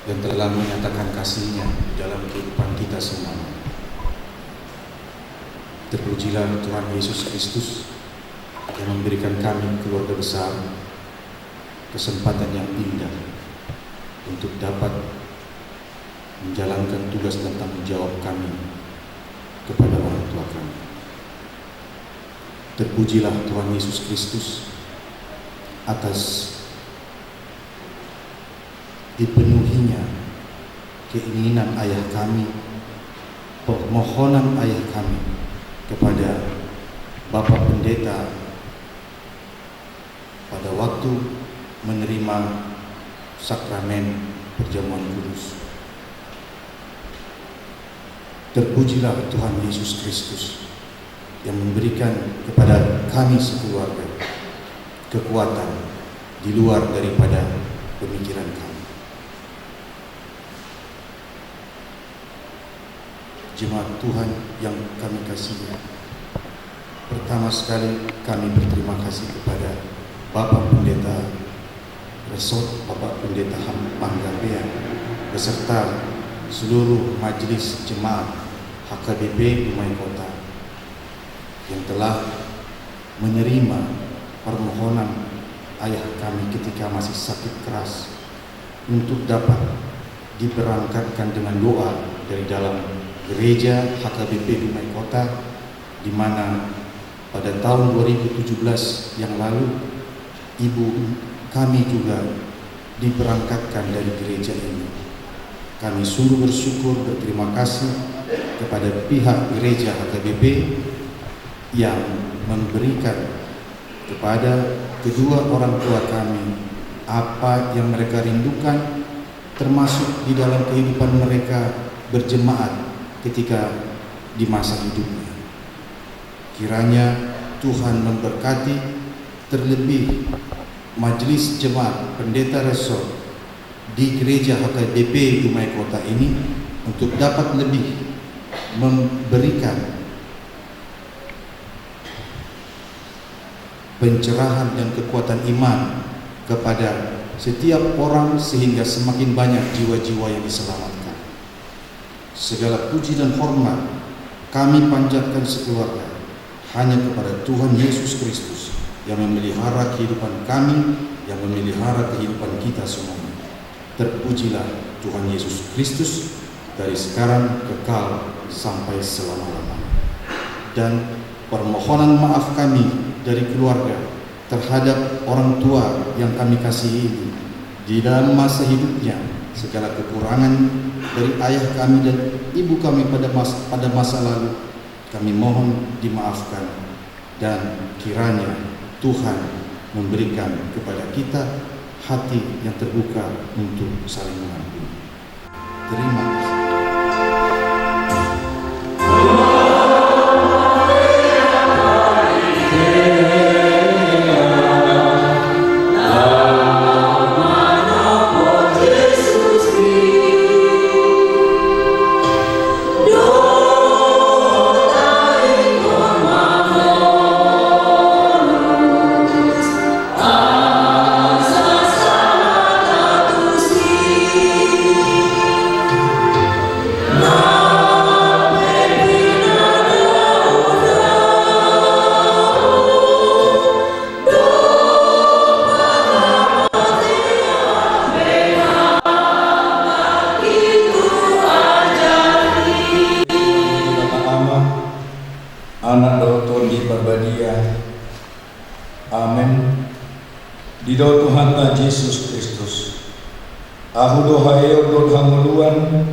dan telah menyatakan kasih-Nya dalam kehidupan kita semua. Terpujilah Tuhan Yesus Kristus yang memberikan kami keluarga besar kesempatan yang indah untuk dapat menjalankan tugas dan tanggung jawab kami kepada orang tua kami. Terpujilah Tuhan Yesus Kristus atas dipenuhinya keinginan ayah kami, permohonan ayah kami kepada Bapak Pendeta pada waktu menerima sakramen perjamuan kudus. Terpujilah Tuhan Yesus Kristus yang memberikan kepada kami sekeluarga kekuatan di luar daripada pemikiran kami. Jemaat Tuhan yang kami kasihi, pertama sekali kami berterima kasih kepada Bapak Pendeta Resort, Bapak Pendeta Panggapea beserta seluruh majelis jemaat HKBP Dumai Kota yang telah menerima permohonan ayah kami ketika masih sakit keras untuk dapat diberangkatkan dengan doa dari dalam gereja HKBP Dumai Kota, di mana pada tahun 2017 yang lalu ibu kami juga diberangkatkan dari gereja ini. Kami sungguh bersyukur, berterima kasih kepada pihak gereja HKBP yang memberikan kepada kedua orang tua kami apa yang mereka rindukan, termasuk di dalam kehidupan mereka berjemaat ketika di masa hidupnya. Kiranya Tuhan memberkati terlebih majelis jemaat Pendeta Resort di gereja HKBP Dumai Kota ini untuk dapat lebih memberikan pencerahan dan kekuatan iman kepada setiap orang sehingga semakin banyak jiwa-jiwa yang diselamatkan. Segala puji dan hormat kami panjatkan sekeluarga hanya kepada Tuhan Yesus Kristus yang memelihara kehidupan kami, yang memelihara kehidupan kita semuanya. Terpujilah Tuhan Yesus Kristus dari sekarang kekal sampai selama-lamanya. Dan permohonan maaf kami dari keluarga terhadap orang tua yang kami kasihi ini di dalam masa hidupnya, segala kekurangan dari ayah kami dan ibu kami pada masa lalu kami mohon dimaafkan, dan kiranya Tuhan memberikan kepada kita hati yang terbuka untuk saling mengampuni. Terima kasih. Di dalam Tuhan Yesus Kristus, ahu dohaeo dot hamuluan,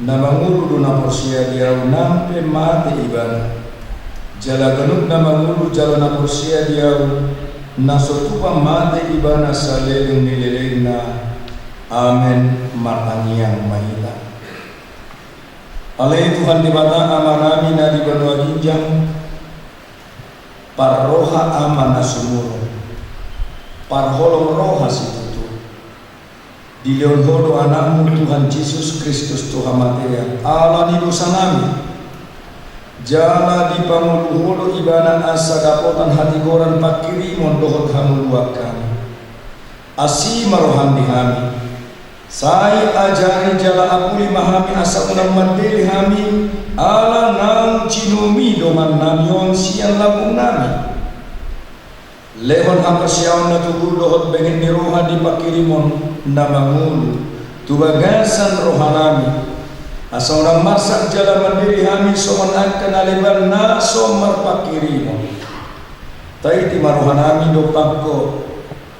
namangulu do naporsia diau nampe mate ibana, jala ganuk namangulu jala naporsia diau, nasotupa mate ibana saleleng nilelena, amen martaniang mahita. Alai Tuhan di mata amanami na di benua ginjang, parroha amana sumuro. Parholong roha situtu di leon holo anakmu Tuhan Yesus Kristus Tuhan Matea Allah ni dosa nami jala di pamulu holo ibana asa dapotan hati goran pakiri mondohot hamuluak kami asi marohan di kami Sai ajari jala apuli mahami asa unang mandeli hami ala nang cinumi doman namion siang labung nami. Lehon hapersiaon na tubuh dohot bengen ni roha di pakirimon na mangulu tubagasan rohanami asa unang masak jala mandeli hami soman akan aleban na somar pakirimon. Tai ti marohanami do pangko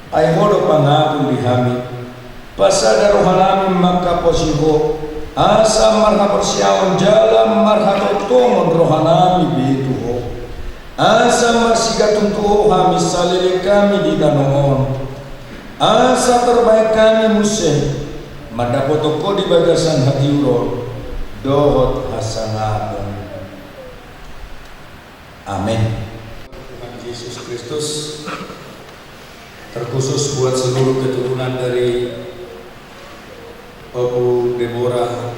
ay hodo pangabu di hami. Pasada rohanami maka posiho asa marha persiawan jalan marha totongon rohanami bituho asa marsigatun tuho hami salili kami di danongon asa terbaik kami museh madapotoko di bagasan hati uro dohot hasanatun. Amin. Tuhan Yesus Kristus terkhusus buat seluruh keturunan dari Opu Deborah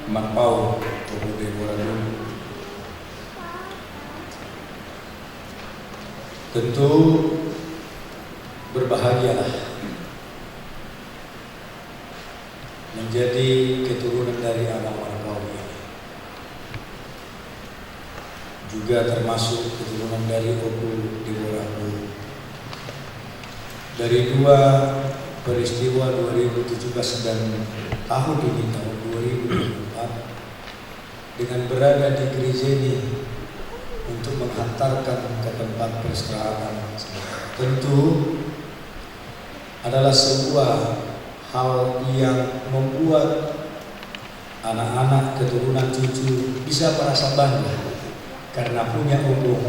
Makpau, Opu Deborah dulu. Tentu berbahagialah menjadi keturunan dari Abang Makpau ini. Juga termasuk keturunan dari Opu Deborah dulu. Dari dua peristiwa 2017 dan tahun ini tahun 2024 dengan berada di gereja ini untuk menghantarkan ke tempat peristirahatan tentu adalah sebuah hal yang membuat anak-anak keturunan cucu bisa merasa bangga karena punya umum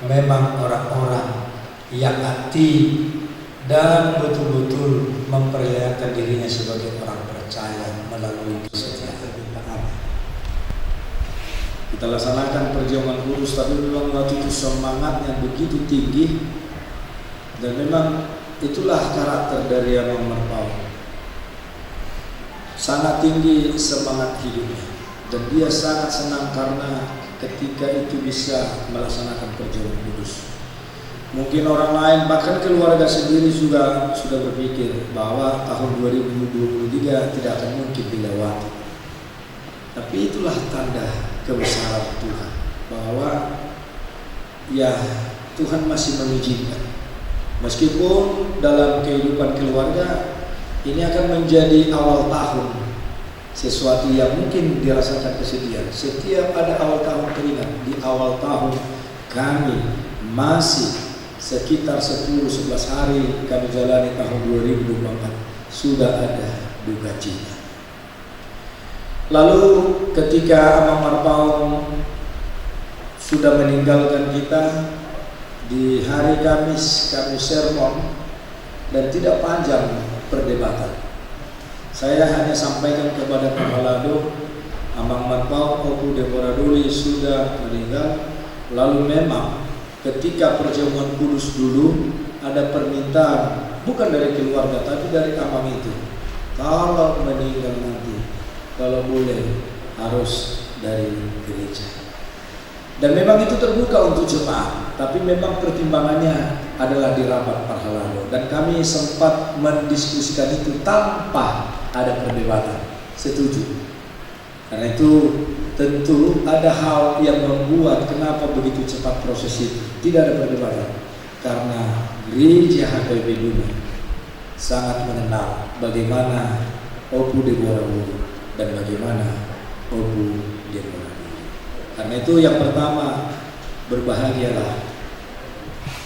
memang orang-orang yang aktif dan betul-betul memperlihatkan dirinya sebagai orang percaya melalui kesetiaan. Kita laksanakan perjuangan kudus, tapi memang waktu itu semangat yang begitu tinggi dan memang itulah karakter dari Abang Makpau. Sangat tinggi semangat hidupnya dan dia sangat senang karena ketika itu bisa melaksanakan perjuangan kudus. Mungkin orang lain bahkan keluarga sendiri juga sudah berpikir bahwa tahun 2023 tidak akan mungkin dilewati. Tapi itulah tanda kebesaran Tuhan bahwa ya Tuhan masih mengizinkan. Meskipun dalam kehidupan keluarga ini akan menjadi awal tahun sesuatu yang mungkin dirasakan kesedihan. Setiap ada awal tahun teringat di awal tahun kami masih sekitar 10-11 hari kami jalani tahun 2024 sudah ada duka cita. Lalu ketika Abang Makpau sudah meninggalkan kita di hari Kamis, kami sermon dan tidak panjang perdebatan. Saya hanya sampaikan kepada Pak Balado, Abang Makpau Opu Deborah Duli sudah meninggal. Lalu memang ketika perjamuan kudus dulu ada permintaan bukan dari keluarga tapi dari abang itu, kalau meninggal nanti kalau boleh harus dari gereja. Dan memang itu terbuka untuk jemaat, tapi memang pertimbangannya adalah di rapat Parhalado dan kami sempat mendiskusikan itu tanpa ada perdebatan. Setuju. Karena itu tentu ada hal yang membuat kenapa begitu cepat proses itu. Tidak ada perdebatan. Karena gereja HKBP Dumai sangat mengenal bagaimana Opu Deborah Duli dan bagaimana Opu Deborah Duli. Karena itu yang pertama, berbahagialah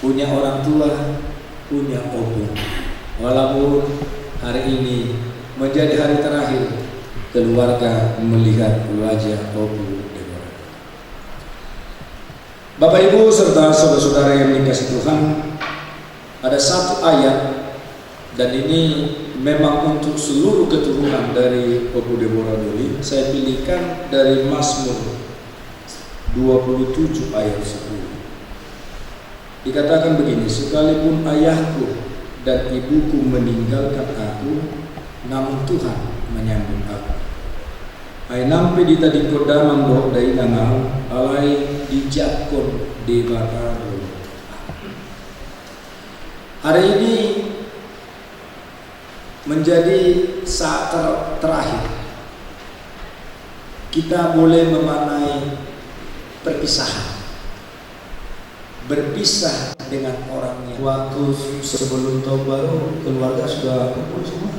punya orang tua, punya Opu. Walaupun hari ini menjadi hari terakhir keluarga melihat wajah Opu Deborah. Bapak Ibu serta saudara-saudara yang dikasihi Tuhan, ada satu ayat dan ini memang untuk seluruh keturunan dari Opu Deborah Duli. Saya pilihkan dari Mazmur 27 ayat 10. Dikatakan begini, sekalipun ayahku dan ibuku meninggalkan aku, namun Tuhan menyambut aku. Ay nampi dita di kodamang do dai nangal alay dijakon di bataro. Hari ini menjadi saat terakhir kita boleh memaknai perpisahan, berpisah dengan orangnya. Waktu sebelum tahun baru keluarga sudah kumpul semua,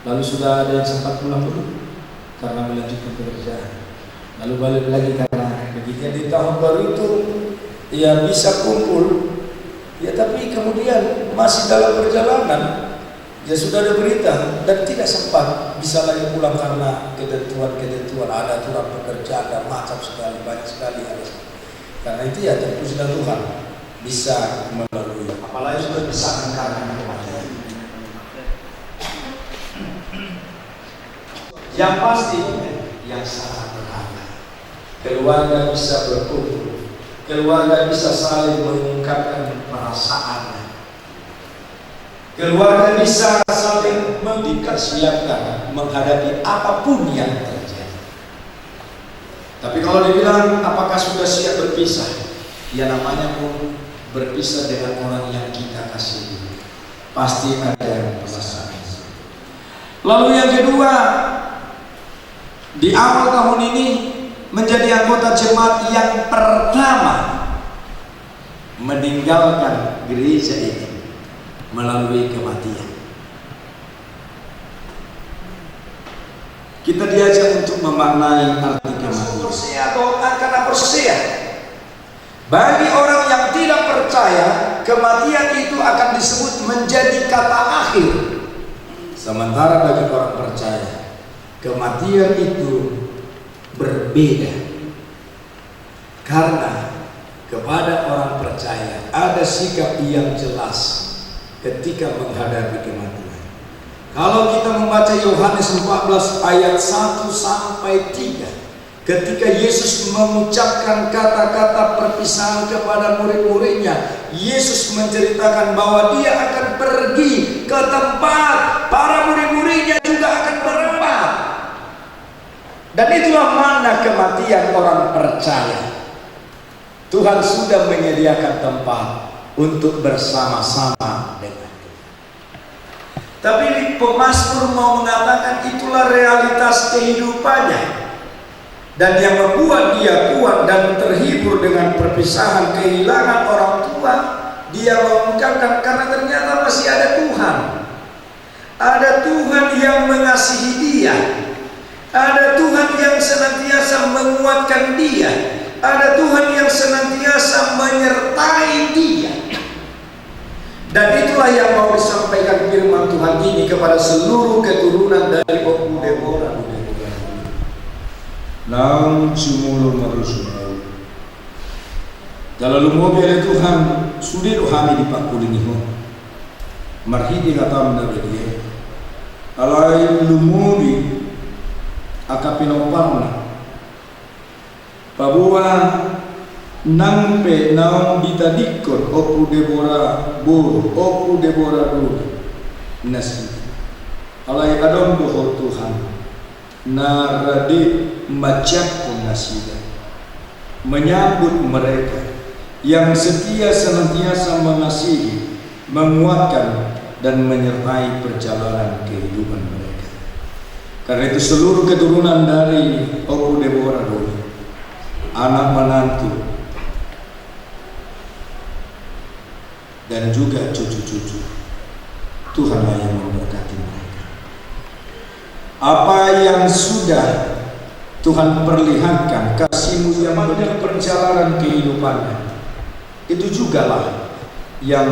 lalu sudah ada yang sempat pulang dulu karena melanjutkan pekerjaan, lalu balik lagi karena begitu. Di tahun baru itu ya bisa kumpul ya, tapi kemudian masih dalam perjalanan ya sudah ada berita dan tidak sempat bisa lagi pulang karena ketentuan ada aturan pekerjaan dan macam sekali, banyak sekali alasan. Karena itu ya terpujilah Tuhan bisa melalui, apalagi sudah bisa karena kematian. Yang pasti yang sangat berharga, keluarga bisa berkumpul, keluarga bisa saling mengungkapkan perasaannya, keluarga bisa saling mempersiapkan menghadapi apapun yang terjadi. Tapi kalau dibilang apakah sudah siap berpisah, ya namanya pun berpisah dengan orang yang kita kasihi, pasti ada perasaan. Lalu yang kedua, di awal tahun ini menjadi anggota jemaat yang pertama meninggalkan gereja ini melalui kematian. Kita diajak untuk memaknai arti kematian atau akan apostasia. Bagi orang yang tidak percaya, kematian itu akan disebut menjadi kata akhir. Sementara bagi orang percaya, kematian itu berbeda. Karena kepada orang percaya ada sikap yang jelas ketika menghadapi kematian. Kalau kita membaca Yohanes 14 ayat 1 sampai 3, ketika Yesus mengucapkan kata-kata perpisahan kepada murid-muridnya, Yesus menceritakan bahwa dia akan pergi ke tempat para murid-muridnya juga akan berempat. Dan itulah mana kematian orang percaya. Tuhan sudah menyediakan tempat untuk bersama-sama dengan kita. Tapi pemazmur mau mengatakan itulah realitas kehidupannya. Dan yang membuat dia kuat dan terhibur dengan perpisahan, kehilangan orang tua, dia mengungkapkan karena ternyata masih ada Tuhan. Ada Tuhan yang mengasihi dia. Ada Tuhan yang senantiasa menguatkan dia. Ada Tuhan yang senantiasa menyertai dia. Dan itulah yang mau disampaikan firman Tuhan ini kepada seluruh keturunan dari Opu Deborah. Nang cumulo marusumau. Dalam lumobi oleh Tuhan sudah rohani di pakulingiho. Marhidi kata mendapat dia. Alai lumobi akapinoparna. Pabuwa nampe naung bitadikon Opu Deborah buru, Opu Deborah buru. Nasi. Alai adon doho Tuhan. Narade majakun nasida, menyambut mereka yang setia senantiasa mengasihi, menguatkan dan menyertai perjalanan kehidupan mereka. Karena itu seluruh keturunan dari Opu Deborah dulu, anak menantu dan juga cucu-cucu, Tuhanlah yang memberkati mereka. Apa yang sudah Tuhan perlihatkan, kasih-Mu yang benar perjalanan kehidupannya, itu jugalah yang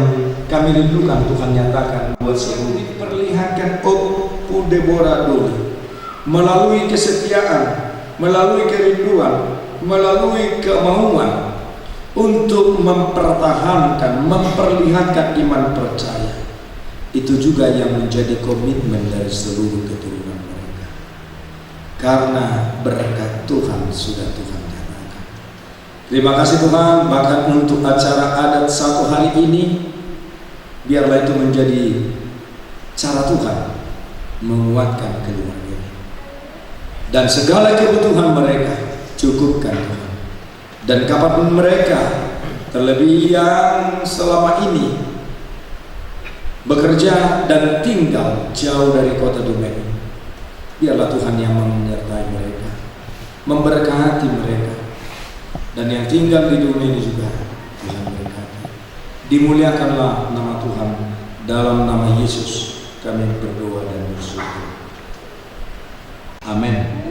kami rindukan Tuhan nyatakan buat seluruh diperlihatkan Opu Deborah dulu, melalui kesetiaan, melalui kerinduan, melalui kemauan untuk mempertahankan, memperlihatkan iman percaya. Itu juga yang menjadi komitmen dari seluruh keturunan. Karena berkat Tuhan sudah Tuhan nyatakan. Terima kasih Tuhan, bahkan untuk acara adat satu hari ini, biarlah itu menjadi cara Tuhan menguatkan keluarga ini. Dan segala kebutuhan mereka cukupkan Tuhan. Dan kapanpun mereka, terlebih yang selama ini bekerja dan tinggal jauh dari kota Dumai. Biarlah Tuhan yang menyertai mereka, memberkati mereka, dan yang tinggal di Dumai ini juga Tuhan berkati. Dimuliakanlah nama Tuhan. Dalam nama Yesus kami berdoa dan bersyukur. Amin.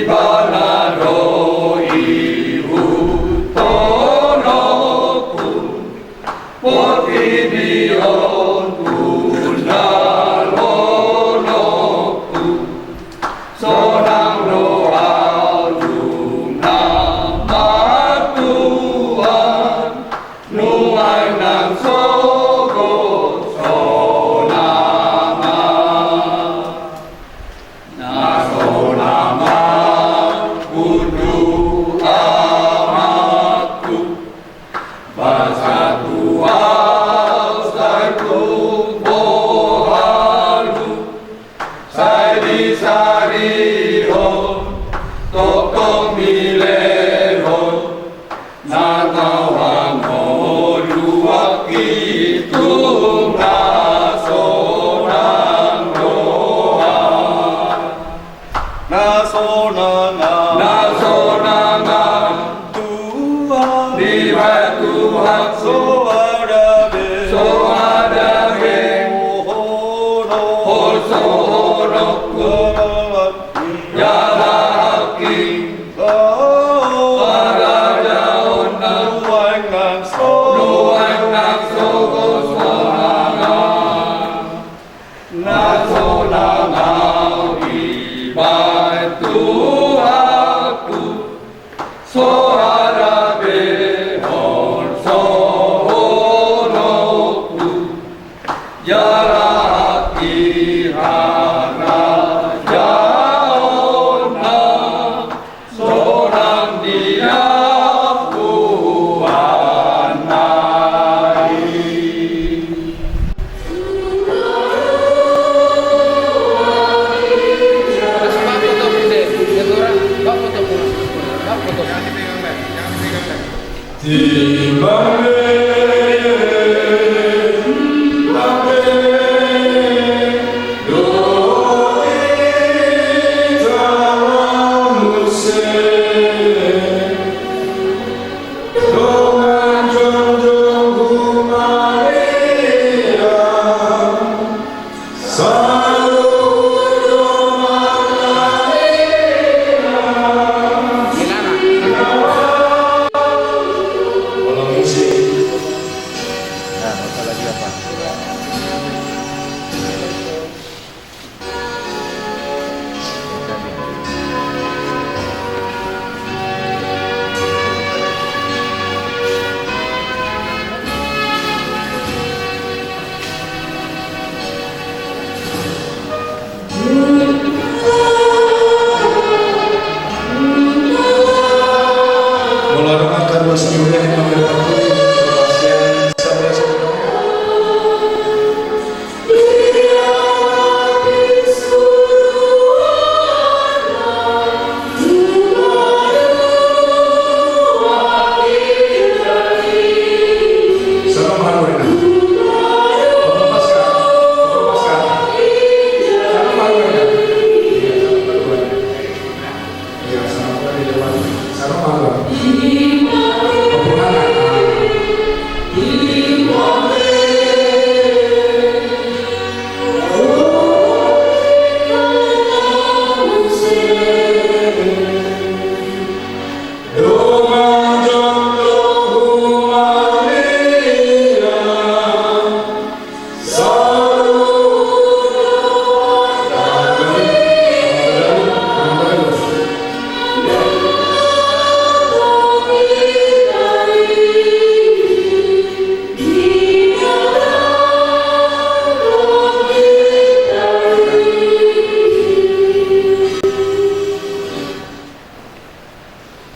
Ibanado ibu tono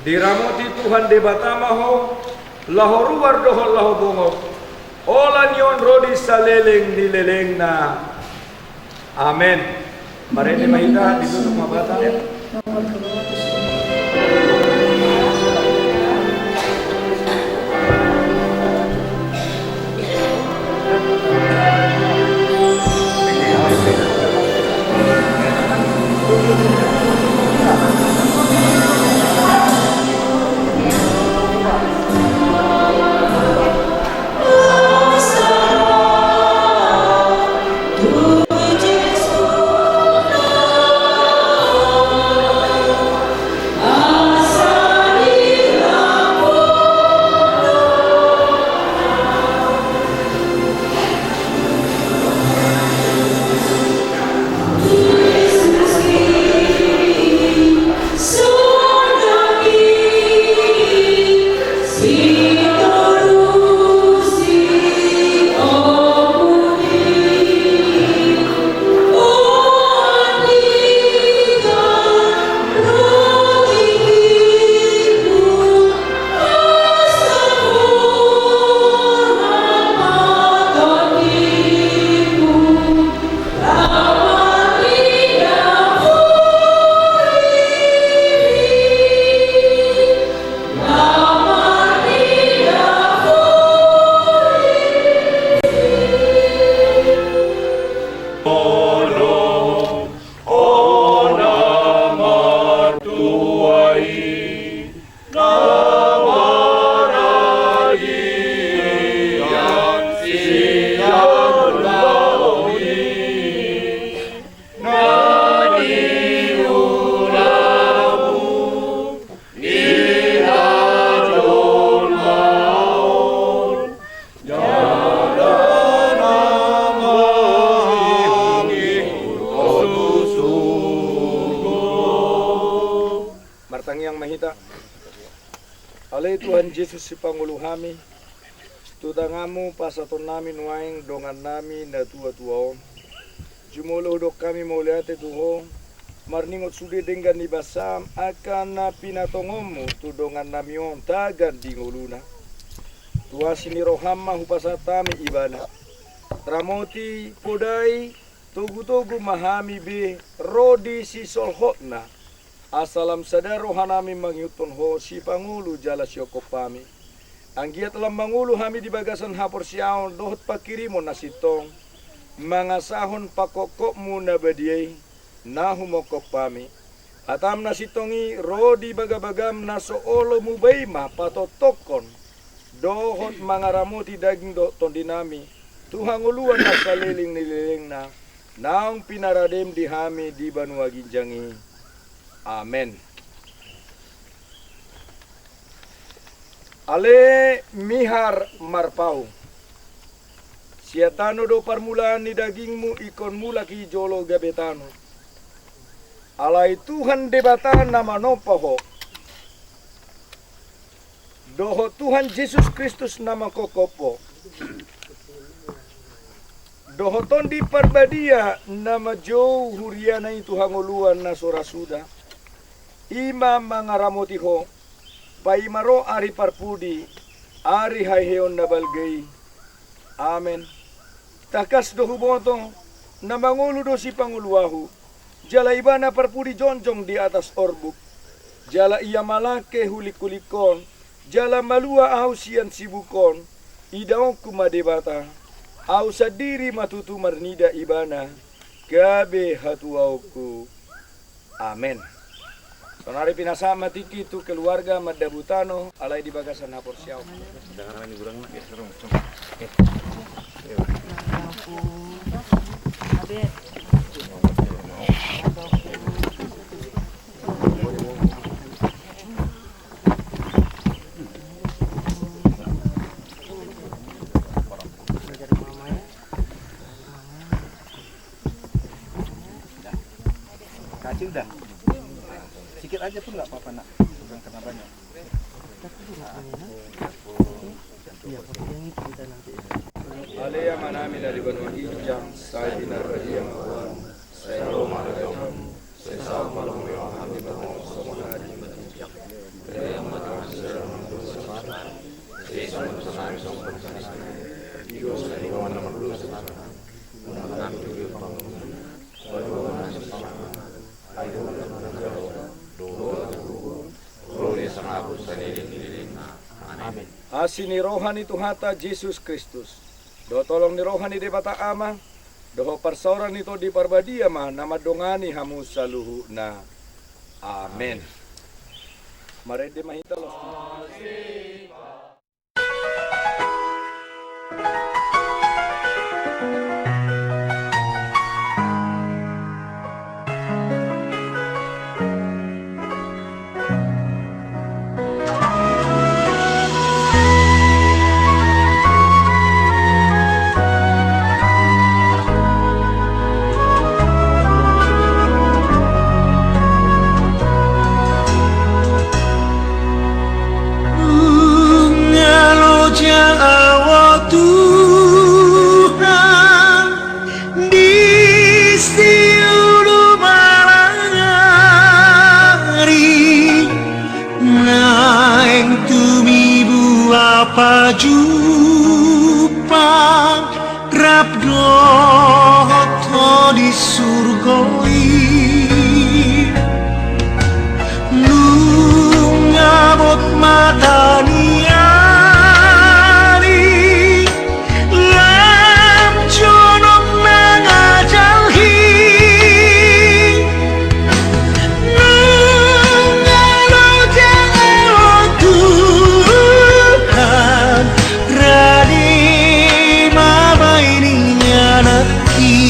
Diramuti Tuhan de batamaho, laho ruar dohol laho bongok, olan yon rodi saleleng dileleng na. Amen. Mari di mahita ditutup mabata. Ale Tuhan Yesus si Pangulo kami, tutangamu pasaton namin waing dongan namin na tua-tuaon. Jumulo dok kami mauliate Tuho, marningot sudi dengan nibasam akan na pinatongomu tudongan namion tagan di nguluna. Tua sini rohama hupasatami ibana. Tramoti podai tugu-tugu mahami be rodi si solhotna. Asalam sadar rohanami mangyuton ho si Pangulo jala syokop pami. Anggiat lam mangulu hami di bagasan hapor siaon dohot pakirimo nasitong. Mangasahon pakokokmu na badiay na humokop pami. Atam nasitongi rodi bagabagam na soolo mubayma patotokon. Dohot mangaramoti daging do tondinami. Tuhanguluan na saliling nililing na naong pinaradem di hami di Banua Ginjangi. Amen. Ale mihar marpau. Siatano do parmulaan ni dagingmu ikon mula ki jolo gabetano. Alai Tuhan debatan nama nopaho. Doho Tuhan Yesus Kristus nama kokopo. Doho tondi parbadia nama jauh huriana itu hangoluan na sorasuda. Ima mangaramotiho, paimaro ari parpudi, ari haiheon na balgay. Amen. Takas do huboto, na mangulo do si Panguluahu, jala iba na parpudi jonjong di atas orbuk, jala iya malake hulikulikon, jala malua au sian sibukon, idaong kumadebata, au sadiri matutu marnida ibana, gabe hatuauku. Amen. Sonari pinasama tiki tu keluarga madabutano alai di bagasan hapor siau. Kasih udah. Sedikit aja pun nggak apa-apa nak, bukan kena banyak. Alea manami dari Banua Ginjang, saya dinar yang Tuhan, saya Roma Rajam, saya sama Roma Yohan di Banua Somonadi, saya yang matang sedang mendosa, saya sama senang sombong sana, hidup saya di kawan nama dulu sana, menanam tujuh bangunan, Banua Nasional, ayo Asini rohani Tuhata Yesus Kristus. Do tolong ni rohani de bata ama. Doho parsoran ito di parbadia ma nama dongani hamu saluhu na. Amen. Marede mahita los. Jumpa rap doto di surgoi nungabot mata niari lam jonok nangajalhi nungalo jangan Tuhan radi mabaininya nanti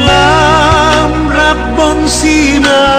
Lam Rabbon Sina